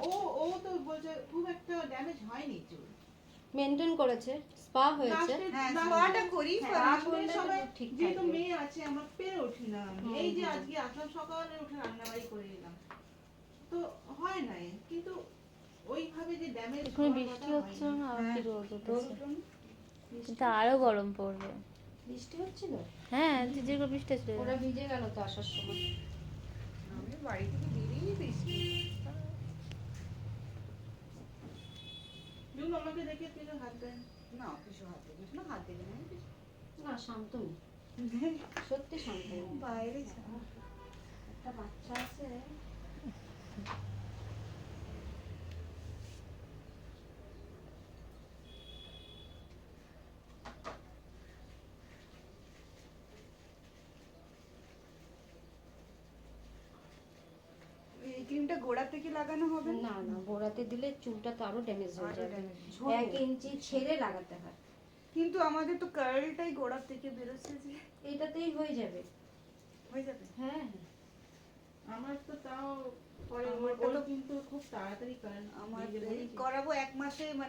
ও ও তো বলছে খুব একটা ড্যামেজ হয়নি চুল। মেনটেন করেছে, স্পা হয়েছে। হ্যাঁ স্পাটা করি স্পা করলে তো সবাই ঠিক যেহেতু থাকবে। মেয়ে আছে আমরা পেরে উঠি না। এই যে আজকে আসলাম সকালে উঠে রান্নাবাড়ি করে এলাম, তো হয় নাই, কিন্তু ওইভাবে যে ড্যামেজ এখন বৃষ্টি হচ্ছে না, আর কি রোদ উঠেছে, কিন্তু বৃষ্টি আরো গরম পড়বে। বৃষ্টি হচ্ছিল, হ্যাঁ ঝিঝির করে বৃষ্টি হচ্ছে। ওরা ভিজে গেল তো আসার সময়। আমি বাড়ি থেকে বেরিয়েই বৃষ্টি। জুন আমাকে দেখে তুই তো হাত দেন। না কিছু হাত দেবে না, হাত দেবে না কিছু। না শান্তনু, সত্যি শান্তনু। বাইরে যা। একটা বাচ্চা আছে। এই ক্রিমটা গোড়া থেকে লাগানো হবে না না, গোড়াতে দিলে চুলটা তো আরো ড্যামেজ হয়ে আরো যাবে। damage। 1 ইঞ্চি ছেড়ে লাগাতে হয়। কিন্তু আমাদের তো কার্লটাই গোড়া থেকে বেরোচ্ছে যে। এইটাতেই হয়ে যাবে। হয়ে যাবে। হ্যাঁ আমার তো তাও পরে আমারটা ওর তো- কিন্তু খুব তাড়াতাড়ি কারণ আমার এই করাবো 1 মাসে, মানে